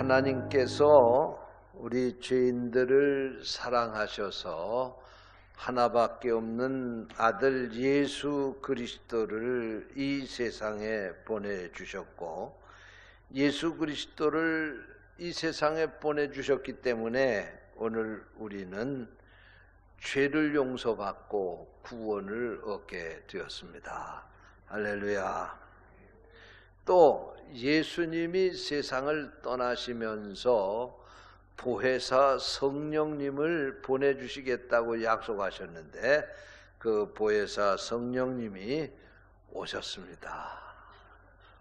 하나님께서 우리 죄인들을 사랑하셔서 하나밖에 없는 아들 예수 그리스도를 이 세상에 보내주셨고, 예수 그리스도를 이 세상에 보내주셨기 때문에 오늘 우리는 죄를 용서받고 구원을 얻게 되었습니다. 할렐루야. 또 예수님이 세상을 떠나시면서 보혜사 성령님을 보내주시겠다고 약속하셨는데 그 보혜사 성령님이 오셨습니다.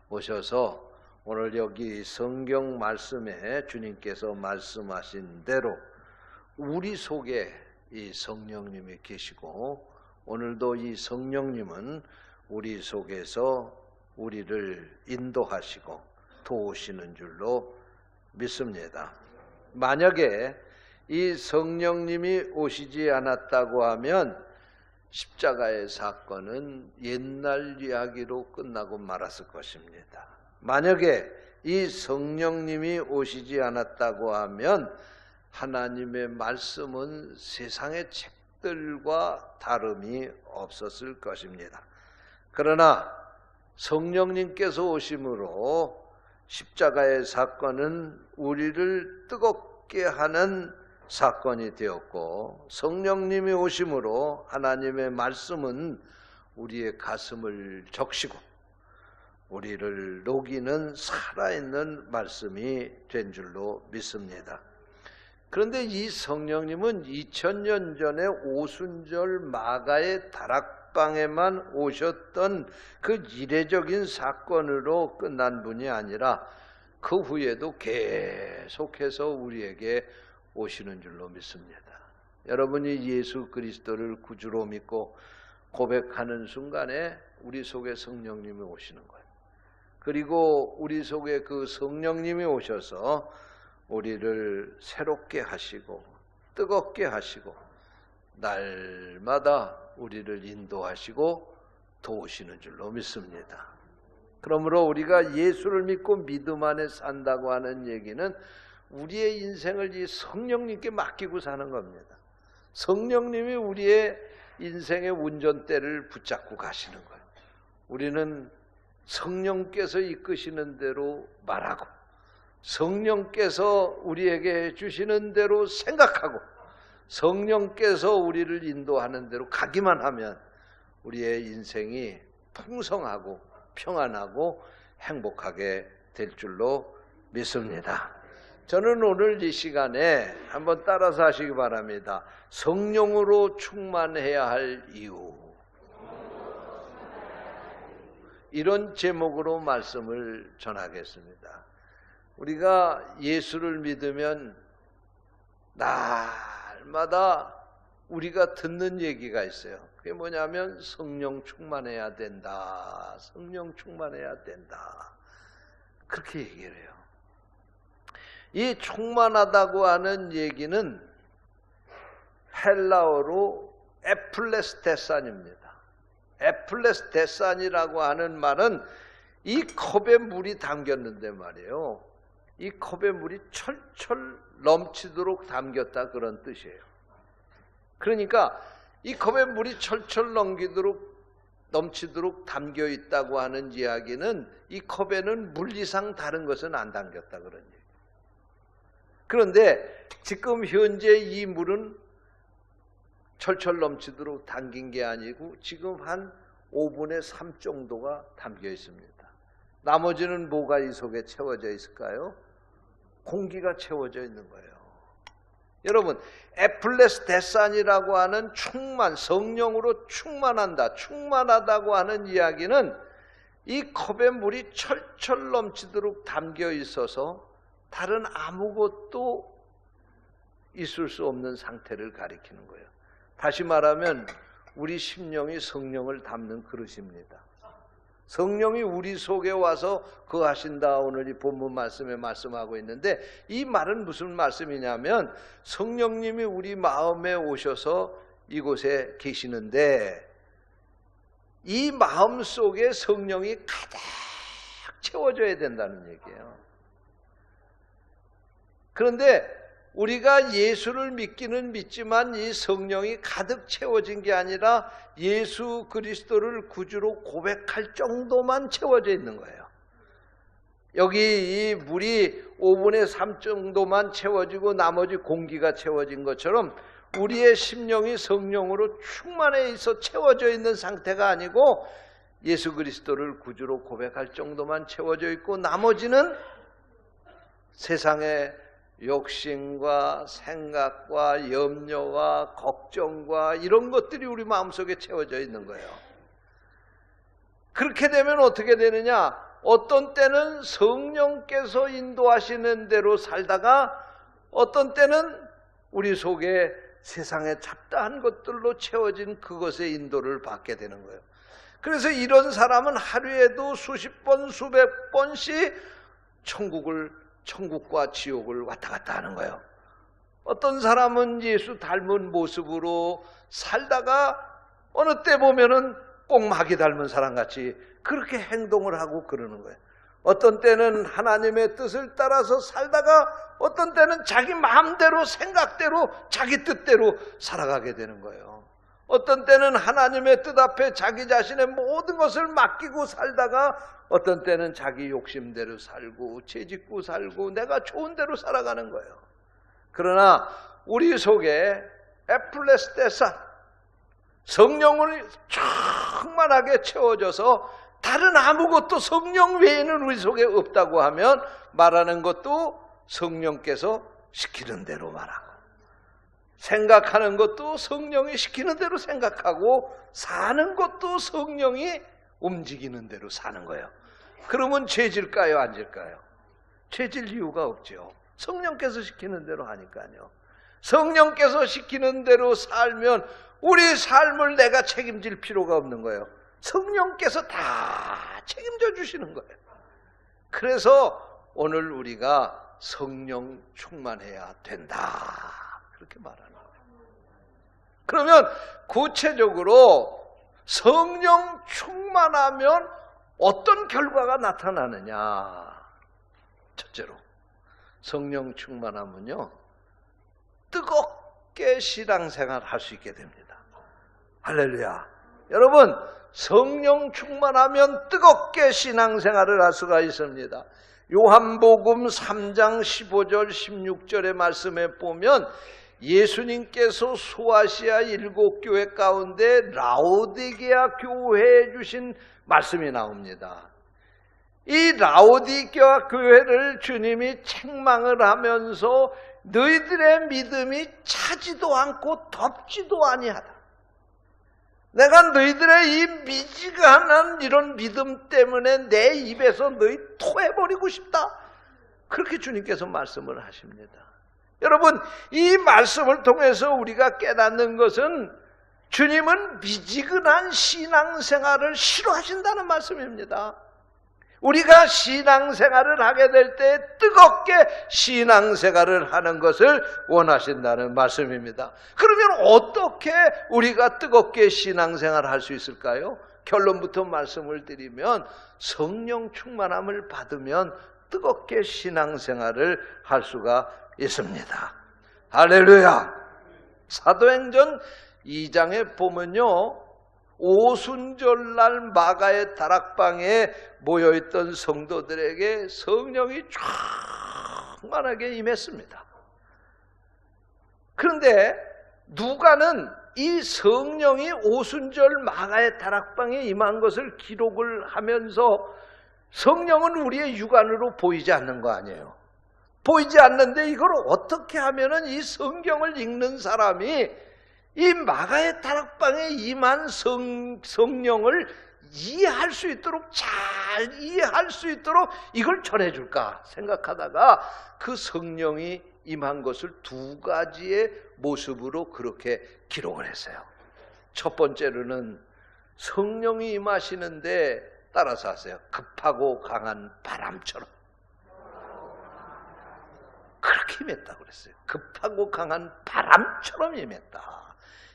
오셔서 오늘 여기 성경 말씀에 주님께서 말씀하신 대로 우리 속에 이 성령님이 계시고, 오늘도 이 성령님은 우리 속에서 우리를 인도하시고 도우시는 줄로 믿습니다. 만약에 이 성령님이 오시지 않았다고 하면 십자가의 사건은 옛날 이야기로 끝나고 말았을 것입니다. 만약에 이 성령님이 오시지 않았다고 하면 하나님의 말씀은 세상의 책들과 다름이 없었을 것입니다. 그러나 성령님께서 오심으로 십자가의 사건은 우리를 뜨겁게 하는 사건이 되었고, 성령님이 오심으로 하나님의 말씀은 우리의 가슴을 적시고 우리를 녹이는 살아있는 말씀이 된 줄로 믿습니다. 그런데 이 성령님은 2000년 전에 오순절 마가의 다락방에만 오셨던 그 이례적인 사건으로 끝난 분이 아니라 그 후에도 계속해서 우리에게 오시는 줄로 믿습니다. 여러분이 예수 그리스도를 구주로 믿고 고백하는 순간에 우리 속에 성령님이 오시는 거예요. 그리고 우리 속에 그 성령님이 오셔서 우리를 새롭게 하시고 뜨겁게 하시고 날마다 우리를 인도하시고 도우시는 줄로 믿습니다. 그러므로 우리가 예수를 믿고 믿음 안에 산다고 하는 얘기는 우리의 인생을 이 성령님께 맡기고 사는 겁니다. 성령님이 우리의 인생의 운전대를 붙잡고 가시는 거예요. 우리는 성령께서 이끄시는 대로 말하고, 성령께서 우리에게 주시는 대로 생각하고, 성령께서 우리를 인도하는 대로 가기만 하면 우리의 인생이 풍성하고 평안하고 행복하게 될 줄로 믿습니다. 저는 오늘 이 시간에 한번 따라서 하시기 바랍니다. 성령으로 충만해야 할 이유, 이런 제목으로 말씀을 전하겠습니다. 우리가 예수를 믿으면 날마다 우리가 듣는 얘기가 있어요. 그게 뭐냐면 성령 충만해야 된다. 성령 충만해야 된다. 그렇게 얘기를 해요. 이 충만하다고 하는 얘기는 헬라어로 에플레스테산입니다. 에플레스테산이라고 하는 말은 이 컵에 물이 담겼는데 말이에요. 이 컵에 물이 철철 넘치도록 담겼다, 그런 뜻이에요. 그러니까 이 컵에 물이 철철 넘치도록 담겨 있다고 하는 이야기는 이 컵에는 물 이상 다른 것은 안 담겼다, 그런 얘기예요. 그런데 지금 현재 이 물은 철철 넘치도록 담긴 게 아니고 지금 한 5분의 3 정도가 담겨 있습니다. 나머지는 뭐가 이 속에 채워져 있을까요? 공기가 채워져 있는 거예요. 여러분, 에플레스테산이라고 하는 충만, 성령으로 충만한다, 충만하다고 하는 이야기는 이 컵에 물이 철철 넘치도록 담겨 있어서 다른 아무것도 있을 수 없는 상태를 가리키는 거예요. 다시 말하면 우리 심령이 성령을 담는 그릇입니다. 성령이 우리 속에 와서 거하신다, 오늘 이 본문 말씀에 말씀하고 있는데, 이 말은 무슨 말씀이냐면 성령님이 우리 마음에 오셔서 이곳에 계시는데 이 마음 속에 성령이 가득 채워져야 된다는 얘기예요. 그런데 우리가 예수를 믿기는 믿지만 이 성령이 가득 채워진 게 아니라 예수 그리스도를 구주로 고백할 정도만 채워져 있는 거예요. 여기 이 물이 5분의 3 정도만 채워지고 나머지 공기가 채워진 것처럼 우리의 심령이 성령으로 충만해 있어 채워져 있는 상태가 아니고 예수 그리스도를 구주로 고백할 정도만 채워져 있고 나머지는 세상의 욕심과 생각과 염려와 걱정과 이런 것들이 우리 마음속에 채워져 있는 거예요. 그렇게 되면 어떻게 되느냐? 어떤 때는 성령께서 인도하시는 대로 살다가 어떤 때는 우리 속에 세상의 잡다한 것들로 채워진 그것의 인도를 받게 되는 거예요. 그래서 이런 사람은 하루에도 수십 번, 수백 번씩 천국과 지옥을 왔다 갔다 하는 거예요. 어떤 사람은 예수 닮은 모습으로 살다가 어느 때 보면은 꼭 마귀 닮은 사람같이 그렇게 행동을 하고 그러는 거예요. 어떤 때는 하나님의 뜻을 따라서 살다가 어떤 때는 자기 마음대로 생각대로 자기 뜻대로 살아가게 되는 거예요. 어떤 때는 하나님의 뜻 앞에 자기 자신의 모든 것을 맡기고 살다가 어떤 때는 자기 욕심대로 살고 죄짓고 살고 내가 좋은 대로 살아가는 거예요. 그러나 우리 속에 에플레스테사 성령을 충만하게 채워져서 다른 아무것도 성령 외에는 우리 속에 없다고 하면 말하는 것도 성령께서 시키는 대로 말하고 생각하는 것도 성령이 시키는 대로 생각하고 사는 것도 성령이 움직이는 대로 사는 거예요. 그러면 죄질까요? 안 질까요? 죄질 이유가 없죠. 성령께서 시키는 대로 하니까요. 성령께서 시키는 대로 살면 우리 삶을 내가 책임질 필요가 없는 거예요. 성령께서 다 책임져 주시는 거예요. 그래서 오늘 우리가 성령 충만해야 된다. 그렇게 말하는 거예요. 그러면 구체적으로 성령 충만하면 어떤 결과가 나타나느냐? 첫째로 성령 충만하면요 뜨겁게 신앙생활 할 수 있게 됩니다. 할렐루야. 여러분 성령 충만하면 뜨겁게 신앙생활을 할 수가 있습니다. 요한복음 3장 15절 16절의 말씀에 보면 예수님께서 소아시아 7교회 가운데 라오디게아 교회에 주신 말씀이 나옵니다. 이 라오디게아 교회를 주님이 책망을 하면서 너희들의 믿음이 차지도 않고 덥지도 아니하다. 내가 너희들의 이 미지근한 이런 믿음 때문에 내 입에서 너희 토해버리고 싶다. 그렇게 주님께서 말씀을 하십니다. 여러분 이 말씀을 통해서 우리가 깨닫는 것은 주님은 미지근한 신앙생활을 싫어하신다는 말씀입니다. 우리가 신앙생활을 하게 될 때 뜨겁게 신앙생활을 하는 것을 원하신다는 말씀입니다. 그러면 어떻게 우리가 뜨겁게 신앙생활을 할 수 있을까요? 결론부터 말씀을 드리면 성령 충만함을 받으면 뜨겁게 신앙생활을 할 수가 있습니다. 할렐루야. 사도행전 2장에 보면요 오순절날 마가의 다락방에 모여있던 성도들에게 성령이 충만하게 임했습니다. 그런데 누가는 이 성령이 오순절 마가의 다락방에 임한 것을 기록을 하면서 성령은 우리의 육안으로 보이지 않는 거 아니에요. 보이지 않는데 이걸 어떻게 하면은 이 성경을 읽는 사람이 이 마가의 다락방에 임한 성령을 이해할 수 있도록 잘 이해할 수 있도록 이걸 전해줄까 생각하다가 그 성령이 임한 것을 두 가지의 모습으로 그렇게 기록을 했어요. 첫 번째로는 성령이 임하시는데 따라서 하세요. 급하고 강한 바람처럼 그렇게 임했다고 그랬어요. 급하고 강한 바람처럼 임했다.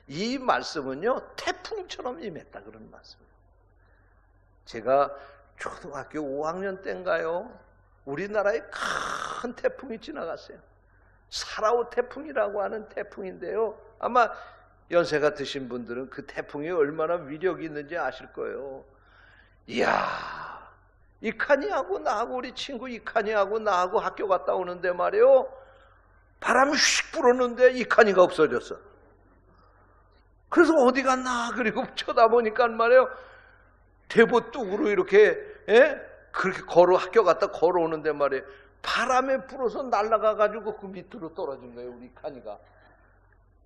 이 말씀은요 태풍처럼 임했다 그런 말씀이에요. 제가 초등학교 5학년 때인가요? 우리나라에 큰 태풍이 지나갔어요. 사라오 태풍이라고 하는 태풍인데요. 아마 연세가 드신 분들은 그 태풍이 얼마나 위력이 있는지 아실 거예요. 이야, 이칸이하고 나하고 우리 친구 이칸이하고 나하고 학교 갔다 오는데 말이에요. 바람이 휙 불었는데 이칸이가 없어졌어. 그래서 어디 갔나 그리고 쳐다보니까 말이에요. 대보 뚝으로 이렇게 그렇게 학교 갔다 걸어오는데 말이에요. 바람에 불어서 날아가가지고 그 밑으로 떨어진 거예요, 우리 이칸이가.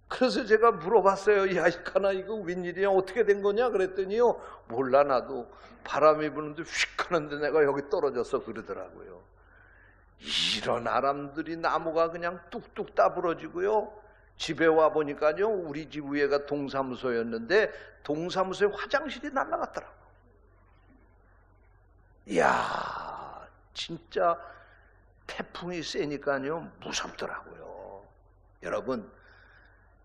그래서 제가 물어봤어요. 야, 이칸아, 이거 웬일이야? 어떻게 된 거냐? 그랬더니요, 몰라, 나도. 바람이 부는데 휙 하는데 내가 여기 떨어졌어. 그러더라고요. 이런 사람들이 나무가 그냥 뚝뚝 따부러지고요. 집에 와보니까요, 우리 집 위에가 동사무소였는데 동사무소에 화장실이 날아갔더라고. 이야, 진짜 태풍이 세니까요, 무섭더라고요. 여러분,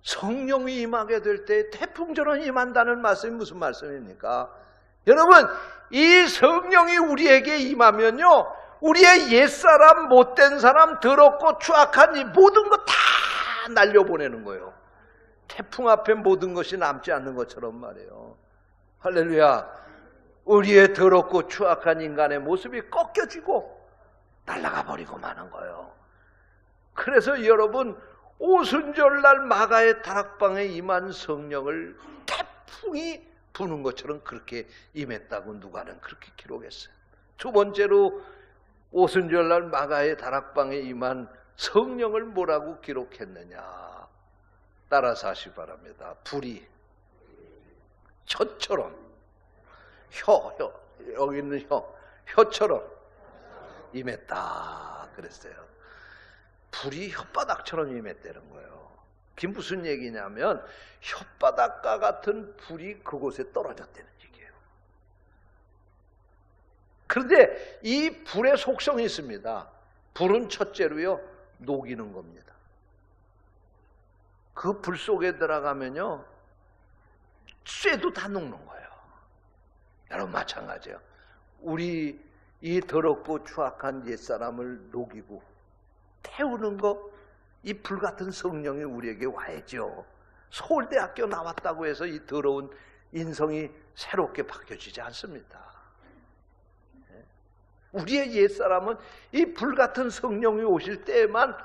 성령이 임하게 될 때 태풍처럼 임한다는 말씀이 무슨 말씀입니까? 여러분, 이 성령이 우리에게 임하면요, 우리의 옛사람, 못된 사람, 더럽고 추악한 이 모든 거 다 날려보내는 거예요. 태풍 앞에 모든 것이 남지 않는 것처럼 말이에요. 할렐루야. 우리의 더럽고 추악한 인간의 모습이 꺾여지고 날아가 버리고 마는 거예요. 그래서 여러분, 오순절날 마가의 다락방에 임한 성령을 태풍이 부는 것처럼 그렇게 임했다고 누가는 그렇게 기록했어요. 두 번째로 오순절날 마가의 다락방에 임한 성령을 뭐라고 기록했느냐? 따라서 하시기 바랍니다. 불이 혀처럼, 여기 있는 혀처럼 임했다 그랬어요. 불이 혓바닥처럼 임했다는 거예요. 그게 무슨 얘기냐면 혓바닥과 같은 불이 그곳에 떨어졌다는 얘기예요. 그런데 이 불의 속성이 있습니다. 불은 첫째로요, 녹이는 겁니다. 그 불 속에 들어가면요, 쇠도 다 녹는 거예요. 여러분 마찬가지예요. 우리 이 더럽고 추악한 옛사람을 녹이고 태우는 거, 이 불같은 성령이 우리에게 와야죠. 서울대학교 나왔다고 해서 이 더러운 인성이 새롭게 바뀌어지지 않습니다. 우리의 옛사람은 이 불같은 성령이 오실 때에만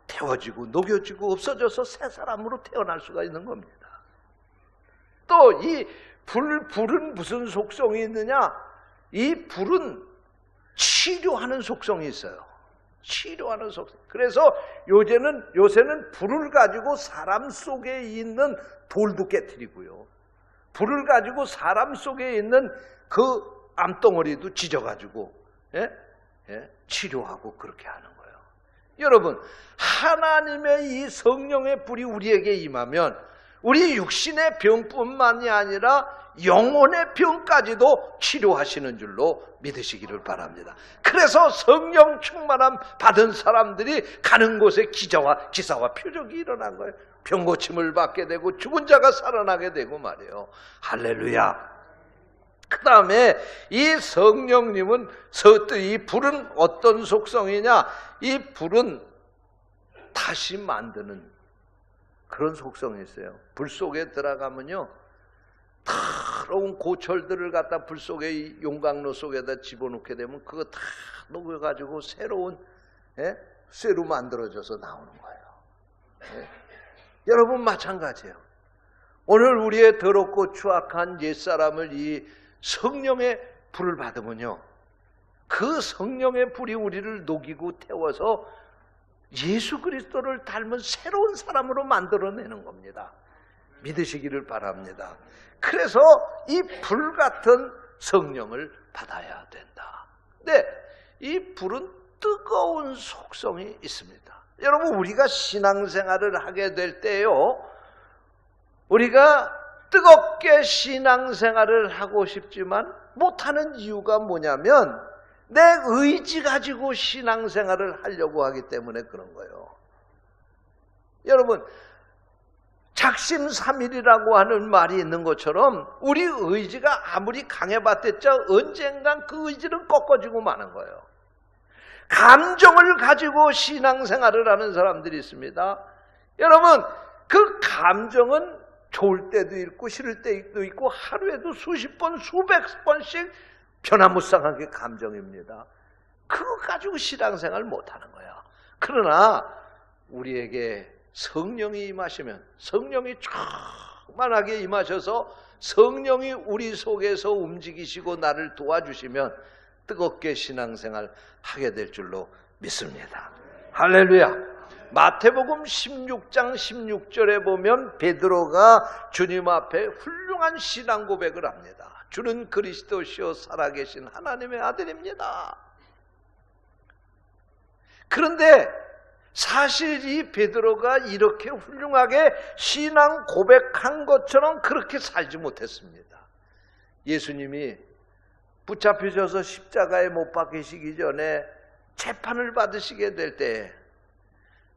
태워지고 녹여지고 없어져서 새 사람으로 태어날 수가 있는 겁니다. 또 이 불은 무슨 속성이 있느냐? 이 불은 치료하는 속성이 있어요. 치료하는 속성. 그래서 요새는 불을 가지고 사람 속에 있는 돌도 깨트리고요. 불을 가지고 사람 속에 있는 그 암덩어리도 찢어가지고 치료하고 그렇게 하는 거예요. 여러분, 하나님의 이 성령의 불이 우리에게 임하면 우리 육신의 병뿐만이 아니라 영혼의 병까지도 치료하시는 줄로 믿으시기를 바랍니다. 그래서 성령 충만함 받은 사람들이 가는 곳에 기사와 표적이 일어난 거예요. 병 고침을 받게 되고 죽은 자가 살아나게 되고 말이에요. 할렐루야. 그 다음에 이 성령님은, 이 불은 어떤 속성이냐? 이 불은 다시 만드는 그런 속성이 있어요. 불 속에 들어가면요, 더러운 고철들을 갖다 불 속에, 용광로 속에다 집어넣게 되면 그거 다 녹여가지고 새로운 쇠로 만들어져서 나오는 거예요. 여러분 마찬가지예요. 오늘 우리의 더럽고 추악한 옛사람을 이 성령의 불을 받으면요, 그 성령의 불이 우리를 녹이고 태워서 예수 그리스도를 닮은 새로운 사람으로 만들어내는 겁니다. 믿으시기를 바랍니다. 그래서 이 불같은 성령을 받아야 된다. 네, 이 불은 뜨거운 속성이 있습니다. 여러분, 우리가 신앙생활을 하게 될 때요, 우리가 뜨겁게 신앙생활을 하고 싶지만 못하는 이유가 뭐냐면 내 의지 가지고 신앙생활을 하려고 하기 때문에 그런 거예요. 여러분, 작심삼일이라고 하는 말이 있는 것처럼 우리 의지가 아무리 강해봤댔자 언젠간 그 의지는 꺾어지고 마는 거예요. 감정을 가지고 신앙생활을 하는 사람들이 있습니다. 여러분, 그 감정은 좋을 때도 있고 싫을 때도 있고 하루에도 수십 번, 수백 번씩 변화무쌍하게 감정입니다. 그거 가지고 신앙생활 못하는 거야. 그러나 우리에게 성령이 임하시면, 성령이 충만하게 임하셔서 성령이 우리 속에서 움직이시고 나를 도와주시면 뜨겁게 신앙생활 하게 될 줄로 믿습니다. 할렐루야. 마태복음 16장 16절에 보면 베드로가 주님 앞에 훌륭한 신앙 고백을 합니다. 주는 그리스도시요 살아계신 하나님의 아들입니다. 그런데 사실 이 베드로가 이렇게 훌륭하게 신앙 고백한 것처럼 그렇게 살지 못했습니다. 예수님이 붙잡히셔서 십자가에 못 박히시기 전에 재판을 받으시게 될 때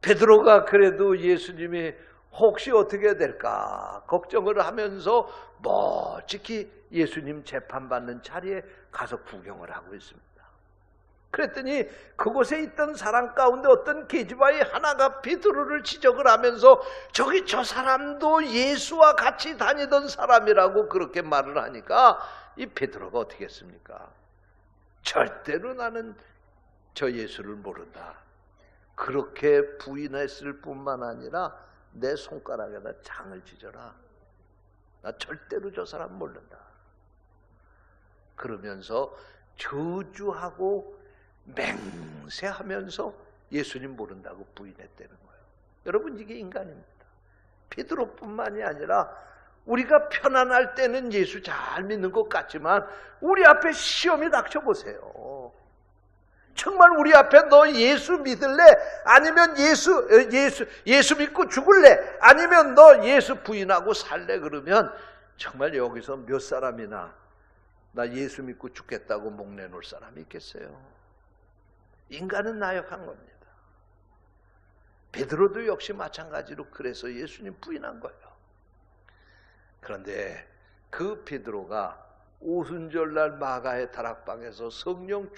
베드로가 그래도 예수님이 혹시 어떻게 될까 걱정을 하면서 멋지게 예수님 재판받는 자리에 가서 구경을 하고 있습니다. 그랬더니 그곳에 있던 사람 가운데 어떤 계집아이 하나가 베드로를 지적을 하면서 저기 저 사람도 예수와 같이 다니던 사람이라고 그렇게 말을 하니까 이 베드로가 어떻게 했습니까? 절대로 나는 저 예수를 모른다. 그렇게 부인했을 뿐만 아니라 내 손가락에다 장을 찢어라. 나 절대로 저 사람 모른다. 그러면서 저주하고 맹세하면서 예수님 모른다고 부인했다는 거예요. 여러분, 이게 인간입니다. 베드로뿐만이 아니라 우리가 편안할 때는 예수 잘 믿는 것 같지만 우리 앞에 시험이 닥쳐보세요. 정말 우리 앞에 너 예수 믿을래? 아니면 예수 믿고 죽을래? 아니면 너 예수 부인하고 살래? 그러면 정말 여기서 몇 사람이나 나 예수 믿고 죽겠다고 목내놓을 사람이 있겠어요? 인간은 나약한 겁니다. 베드로도 역시 마찬가지로 그래서 예수님 부인한 거예요. 그런데 그 베드로가 오순절날 마가의 다락방에서 성령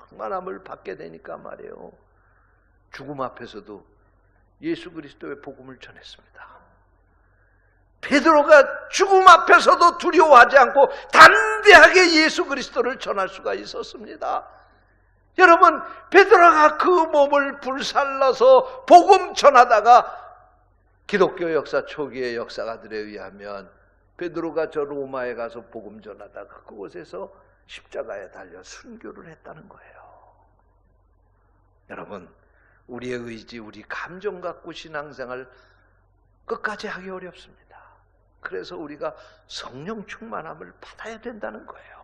충만함을 받게 되니까 말이에요. 죽음 앞에서도 예수 그리스도의 복음을 전했습니다. 베드로가 죽음 앞에서도 두려워하지 않고 담대하게 예수 그리스도를 전할 수가 있었습니다. 여러분, 베드로가 그 몸을 불살라서 복음 전하다가 기독교 역사 초기의 역사가들에 의하면 베드로가 저 로마에 가서 복음 전하다가 그곳에서 십자가에 달려 순교를 했다는 거예요. 여러분, 우리의 의지, 우리 감정 갖고 신앙생활 끝까지 하기 어렵습니다. 그래서 우리가 성령 충만함을 받아야 된다는 거예요.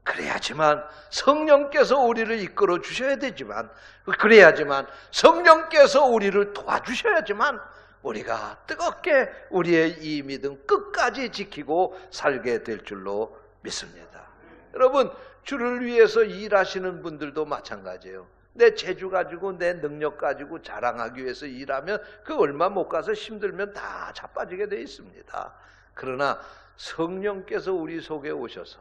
그래야지만 성령께서 우리를 이끌어 주셔야 되지만, 그래야지만 성령께서 우리를 도와주셔야지만 우리가 뜨겁게 우리의 이 믿음 끝까지 지키고 살게 될 줄로 믿습니다. 여러분, 주를 위해서 일하시는 분들도 마찬가지예요. 내 재주 가지고 내 능력 가지고 자랑하기 위해서 일하면 그 얼마 못 가서 힘들면 다 자빠지게 돼 있습니다. 그러나 성령께서 우리 속에 오셔서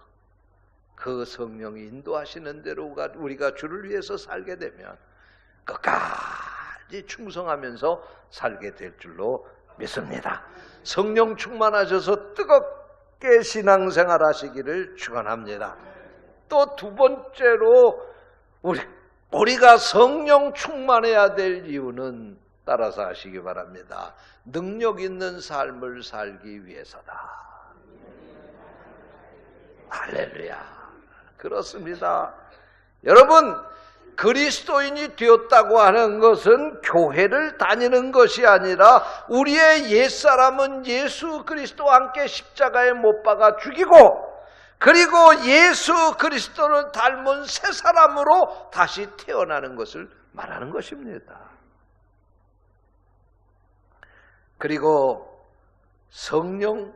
그 성령이 인도하시는 대로 우리가 주를 위해서 살게 되면 끝까지 충성하면서 살게 될 줄로 믿습니다. 성령 충만하셔서 뜨겁게 신앙생활 하시기를 축원합니다. 또 두 번째로 우리가 성령 충만해야 될 이유는 따라서 하시기 바랍니다. 능력 있는 삶을 살기 위해서다. 할렐루야. 그렇습니다. 여러분, 그리스도인이 되었다고 하는 것은 교회를 다니는 것이 아니라 우리의 옛사람은 예수 그리스도와 함께 십자가에 못 박아 죽이고, 그리고 예수 그리스도를 닮은 새 사람으로 다시 태어나는 것을 말하는 것입니다. 그리고 성령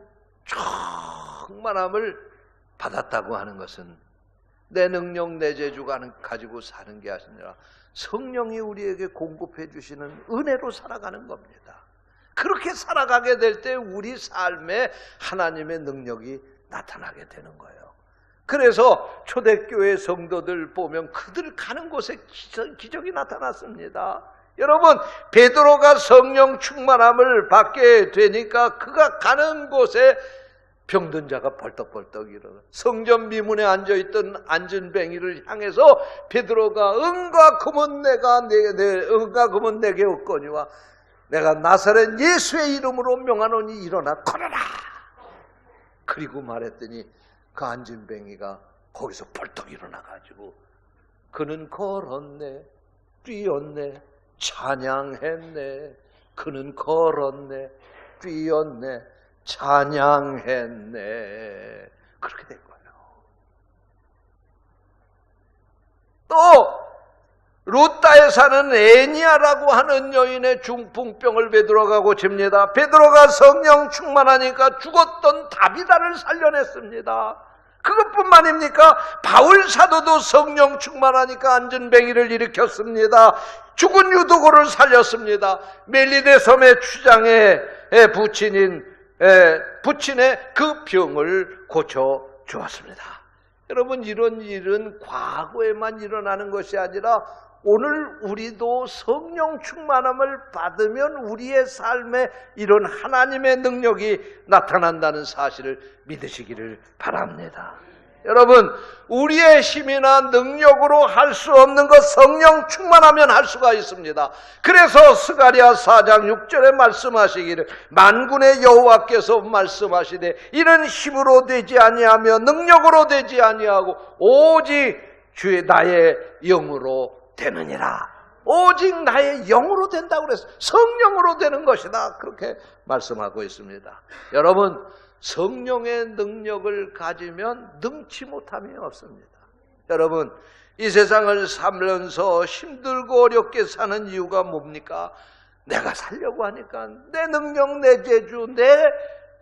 충만함을 받았다고 하는 것은 내 능력, 내 재주가 가지고 사는 게 아니라 성령이 우리에게 공급해 주시는 은혜로 살아가는 겁니다. 그렇게 살아가게 될 때 우리 삶에 하나님의 능력이 나타나게 되는 거예요. 그래서 초대교회 성도들 보면 그들 가는 곳에 기적이 나타났습니다. 여러분, 베드로가 성령 충만함을 받게 되니까 그가 가는 곳에 병든 자가 벌떡벌떡 일어나 성전 미문에 앉아있던 안진뱅이를 향해서 베드로가 응과 금은 응과 금은 내게 없거니와 내가 나사렛 예수의 이름으로 명하노니 일어나 걸어라. 그리고 말했더니 그 안진뱅이가 거기서 벌떡 일어나가지고 그는 걸었네, 뛰었네, 찬양했네. 그는 걸었네, 뛰었네, 찬양했네. 그렇게 된 거예요. 또 루따에 사는 애니아라고 하는 여인의 중풍병을 베드로가 고칩니다. 베드로가 성령 충만하니까 죽었던 다비다를 살려냈습니다. 그것뿐만입니까? 바울 사도도 성령 충만하니까 안진뱅이를 일으켰습니다. 죽은 유도고를 살렸습니다. 멜리데 섬의 추장에 부친의 그 병을 고쳐 주었습니다. 여러분, 이런 일은 과거에만 일어나는 것이 아니라 오늘 우리도 성령 충만함을 받으면 우리의 삶에 이런 하나님의 능력이 나타난다는 사실을 믿으시기를 바랍니다. 여러분, 우리의 힘이나 능력으로 할 수 없는 것 성령 충만하면 할 수가 있습니다. 그래서 스가랴 4장 6절에 말씀하시기를 만군의 여호와께서 말씀하시되 이는 힘으로 되지 아니하며 능력으로 되지 아니하고 오직 주의 나의 영으로 되느니라. 오직 나의 영으로 된다고 그랬어요. 성령으로 되는 것이다. 그렇게 말씀하고 있습니다. 여러분, 성령의 능력을 가지면 능치 못함이 없습니다. 여러분, 이 세상을 살면서 힘들고 어렵게 사는 이유가 뭡니까? 내가 살려고 하니까 내 능력, 내 재주, 내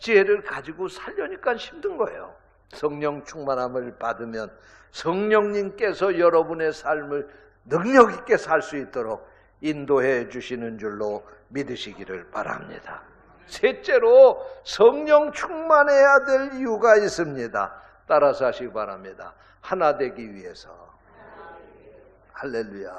지혜를 가지고 살려니까 힘든 거예요. 성령 충만함을 받으면 성령님께서 여러분의 삶을 능력 있게 살 수 있도록 인도해 주시는 줄로 믿으시기를 바랍니다. 셋째로 성령 충만해야 될 이유가 있습니다. 따라서 하시기 바랍니다. 하나 되기 위해서. 할렐루야.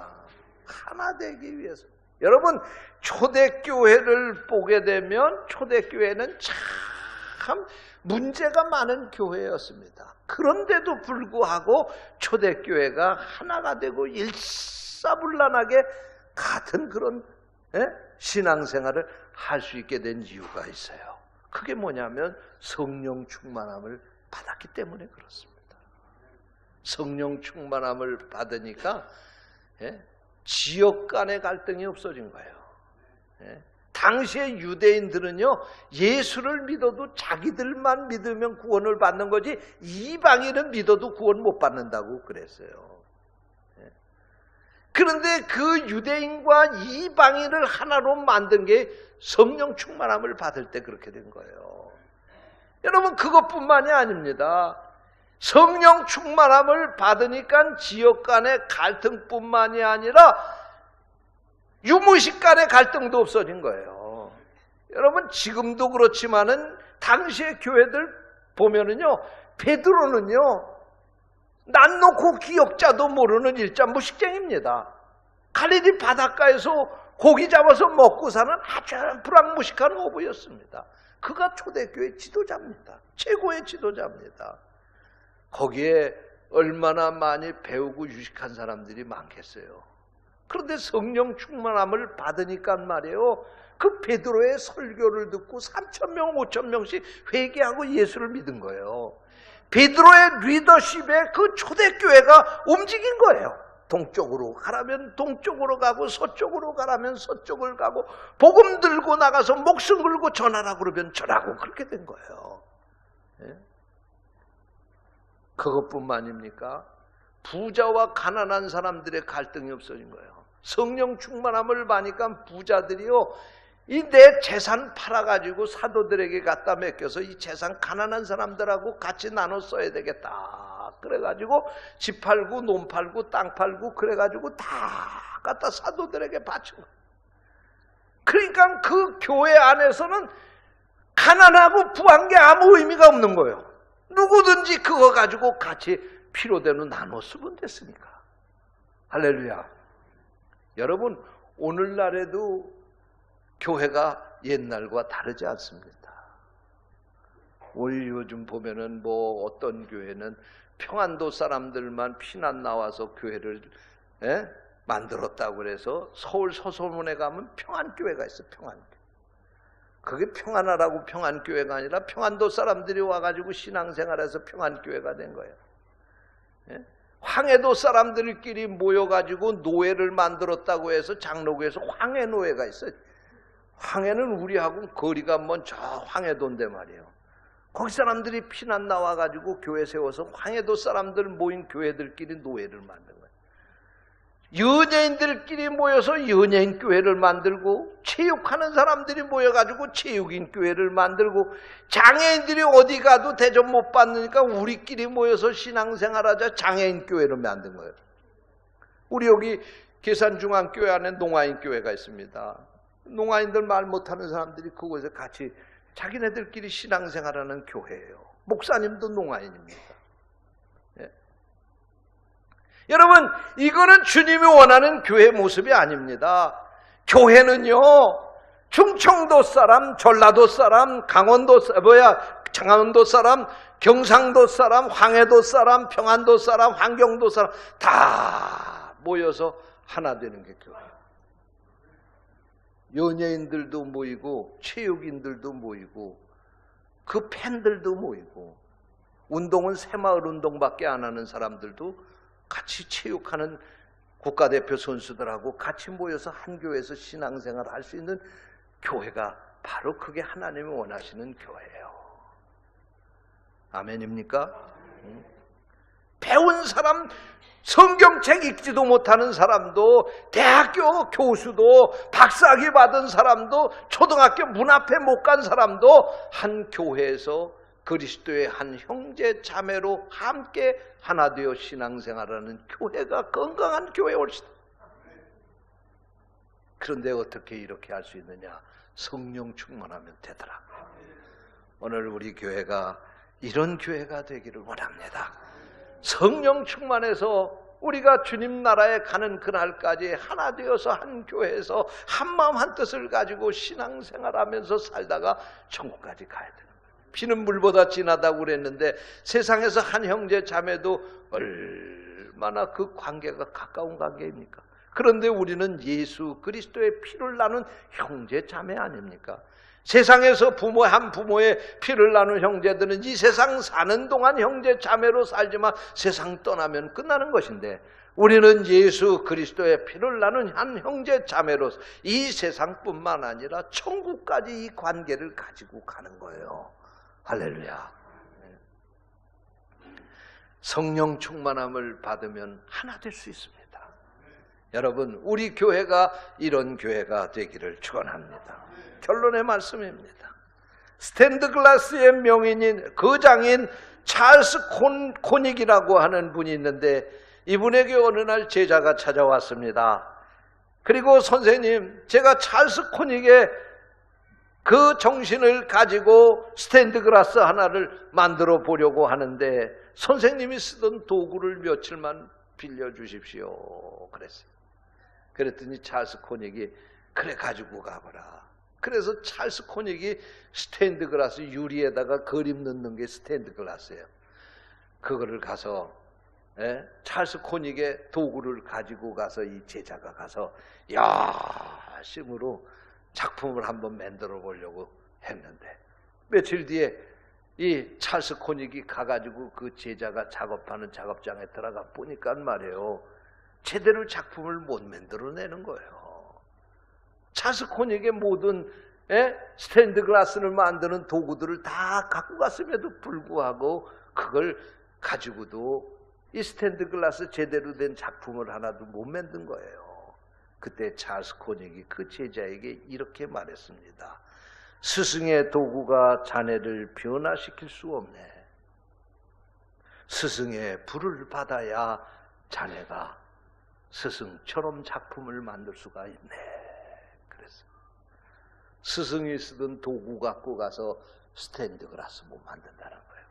하나 되기 위해서. 여러분, 초대교회를 보게 되면 초대교회는 참 문제가 많은 교회였습니다. 그런데도 불구하고 초대교회가 하나가 되고 일사불란하게 같은 그런 신앙생활을 할 수 있게 된 이유가 있어요. 그게 뭐냐면 성령 충만함을 받았기 때문에 그렇습니다. 성령 충만함을 받으니까 지역 간의 갈등이 없어진 거예요. 당시의 유대인들은요, 예수를 믿어도 자기들만 믿으면 구원을 받는 거지 이방인은 믿어도 구원 못 받는다고 그랬어요. 그런데 그 유대인과 이방인을 하나로 만든 게 성령 충만함을 받을 때 그렇게 된 거예요. 여러분, 그것뿐만이 아닙니다. 성령 충만함을 받으니까 지역 간의 갈등뿐만이 아니라 유무식 간의 갈등도 없어진 거예요. 여러분, 지금도 그렇지만은 당시의 교회들 보면은요, 베드로는요, 난 놓고 기억자도 모르는 일자 무식쟁입니다. 갈릴리 바닷가에서 고기 잡아서 먹고 사는 아주 불황무식한 어부였습니다. 그가 초대교회 지도자입니다. 최고의 지도자입니다. 거기에 얼마나 많이 배우고 유식한 사람들이 많겠어요. 그런데 성령 충만함을 받으니까 말이에요, 그 베드로의 설교를 듣고 3,000명, 5,000명씩 회개하고 예수를 믿은 거예요. 베드로의 리더십에 그 초대교회가 움직인 거예요. 동쪽으로 가라면 동쪽으로 가고 서쪽으로 가라면 서쪽을 가고 복음 들고 나가서 목숨 걸고 전하라고 그러면 전하고 그렇게 된 거예요. 그것뿐만입니까? 부자와 가난한 사람들의 갈등이 없어진 거예요. 성령 충만함을 받으니까 부자들이요, 이 내 재산 팔아가지고 사도들에게 갖다 맡겨서 이 재산 가난한 사람들하고 같이 나눠 써야 되겠다. 그래가지고 집 팔고 논 팔고 땅 팔고 그래가지고 다 갖다 사도들에게 바친 거예요. 그러니까 그 교회 안에서는 가난하고 부한 게 아무 의미가 없는 거예요. 누구든지 그거 가지고 같이 필요대로 나눠 쓰면 됐으니까. 할렐루야. 여러분, 오늘날에도 교회가 옛날과 다르지 않습니다. 우리 요즘 보면은 어떤 교회는 평안도 사람들만 피난 나와서 교회를 만들었다고 그래서 서울 서소문에 가면 평안교회가 있어. 평안교회. 그게 평안하라고 평안교회가 아니라 평안도 사람들이 와가지고 신앙생활해서 평안교회가 된 거예요. 황해도 사람들끼리 모여가지고 노회를 만들었다고 해서 장로교에서 황해노회가 있어요. 황해는 우리하고 거리가 먼 저 황해도인데 말이에요. 거기 사람들이 피난 나와가지고 교회 세워서 황해도 사람들 모인 교회들끼리 노회를 만든 거예요. 연예인들끼리 모여서 연예인 교회를 만들고, 체육하는 사람들이 모여가지고 체육인 교회를 만들고, 장애인들이 어디 가도 대접 못 받으니까 우리끼리 모여서 신앙생활하자 장애인 교회를 만든 거예요. 우리 여기 계산중앙교회 안에 농아인 교회가 있습니다. 농아인들 말 못하는 사람들이 그곳에서 같이 자기네들끼리 신앙생활하는 교회예요. 목사님도 농아인입니다. 여러분, 이거는 주님이 원하는 교회 모습이 아닙니다. 교회는요, 충청도 사람, 전라도 사람, 장안도 사람, 경상도 사람, 황해도 사람, 평안도 사람, 환경도 사람 다 모여서 하나 되는 게 교회예요. 연예인들도 모이고 체육인들도 모이고 그 팬들도 모이고, 운동은 새마을 운동밖에 안 하는 사람들도 같이 체육하는 국가대표 선수들하고 같이 모여서 한 교회에서 신앙생활을 할 수 있는 교회가 바로 그게 하나님이 원하시는 교회예요. 아멘입니까? 배운 사람, 성경책 읽지도 못하는 사람도, 대학교 교수도, 박사학위 받은 사람도, 초등학교 문 앞에 못 간 사람도 한 교회에서 그리스도의 한 형제 자매로 함께 하나 되어 신앙생활하는 교회가 건강한 교회 옳시다. 그런데 어떻게 이렇게 할 수 있느냐? 성령 충만하면 되더라. 오늘 우리 교회가 이런 교회가 되기를 원합니다. 성령 충만해서 우리가 주님 나라에 가는 그날까지 하나 되어서 한 교회에서 한 마음 한 뜻을 가지고 신앙생활하면서 살다가 천국까지 가야 되는 거예요. 피는 물보다 진하다고 그랬는데 세상에서 한 형제 자매도 얼마나 그 관계가 가까운 관계입니까? 그런데 우리는 예수 그리스도의 피를 나눈 형제 자매 아닙니까? 세상에서 한 부모의 피를 나눈 형제들은 이 세상 사는 동안 형제 자매로 살지만 세상 떠나면 끝나는 것인데, 우리는 예수 그리스도의 피를 나눈 한 형제 자매로서 이 세상뿐만 아니라 천국까지 이 관계를 가지고 가는 거예요. 할렐루야. 성령 충만함을 받으면 하나 될 수 있습니다. 여러분, 우리 교회가 이런 교회가 되기를 축원합니다. 결론의 말씀입니다. 스탠드 글라스의 명인인 거장인 찰스 코닉이라고 하는 분이 있는데, 이분에게 어느 날 제자가 찾아왔습니다. 그리고 선생님, 제가 찰스 코닉의 그 정신을 가지고 스탠드 글라스 하나를 만들어 보려고 하는데 선생님이 쓰던 도구를 며칠만 빌려주십시오 그랬어요. 그랬더니 찰스 코닉이 그래 가지고 가거라. 그래서 찰스 코닉이 스테인드 글라스 유리에다가 그림 넣는 게 스테인드 글라스예요. 그거를 가서 찰스 코닉의 도구를 가지고 가서 이 제자가 가서 열심으로 작품을 한번 만들어 보려고 했는데, 며칠 뒤에 이 찰스 코닉이 가가지고 그 제자가 작업하는 작업장에 들어가 보니까 말이에요, 제대로 작품을 못 만들어내는 거예요. 찰스 코닉의 모든 스탠드 글라스를 만드는 도구들을 다 갖고 갔음에도 불구하고 그걸 가지고도 이 스탠드 글라스 제대로 된 작품을 하나도 못 만든 거예요. 그때 찰스 코닉이 그 제자에게 이렇게 말했습니다. 스승의 도구가 자네를 변화시킬 수 없네. 스승의 불을 받아야 자네가 스승처럼 작품을 만들 수가 있네. 그래서 스승이 쓰던 도구 갖고 가서 스탠드 글라스 못 만든다는 거예요.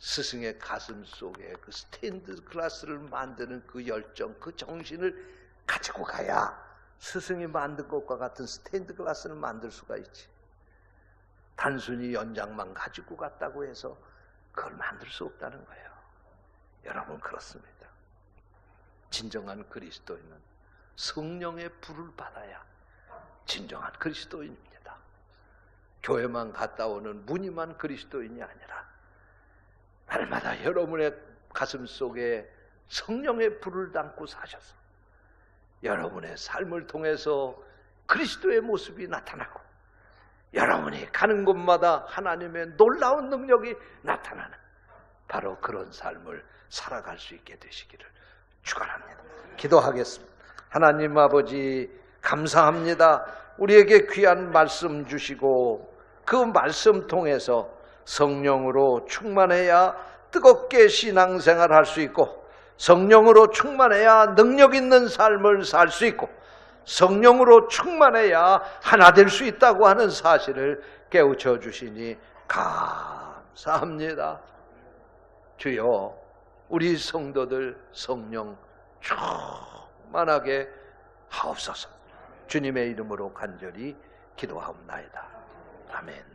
스승의 가슴 속에 그 스테인드 글라스를 만드는 그 열정, 그 정신을 가지고 가야 스승이 만든 것과 같은 스테인드 글라스를 만들 수가 있지. 단순히 연장만 가지고 갔다고 해서 그걸 만들 수 없다는 거예요. 여러분, 그렇습니다. 진정한 그리스도인은 성령의 불을 받아야 진정한 그리스도인입니다. 교회만 갔다 오는 무늬만 그리스도인이 아니라 날마다 여러분의 가슴 속에 성령의 불을 담고 사셔서 여러분의 삶을 통해서 그리스도의 모습이 나타나고 여러분이 가는 곳마다 하나님의 놀라운 능력이 나타나는 바로 그런 삶을 살아갈 수 있게 되시기를 축원합니다. 기도하겠습니다. 하나님 아버지, 감사합니다. 우리에게 귀한 말씀 주시고 그 말씀 통해서 성령으로 충만해야 뜨겁게 신앙생활 할 수 있고, 성령으로 충만해야 능력 있는 삶을 살 수 있고, 성령으로 충만해야 하나 될 수 있다고 하는 사실을 깨우쳐 주시니 감사합니다. 주여, 우리 성도들 성령 충만하게 하옵소서. 주님의 이름으로 간절히 기도하옵나이다. 아멘.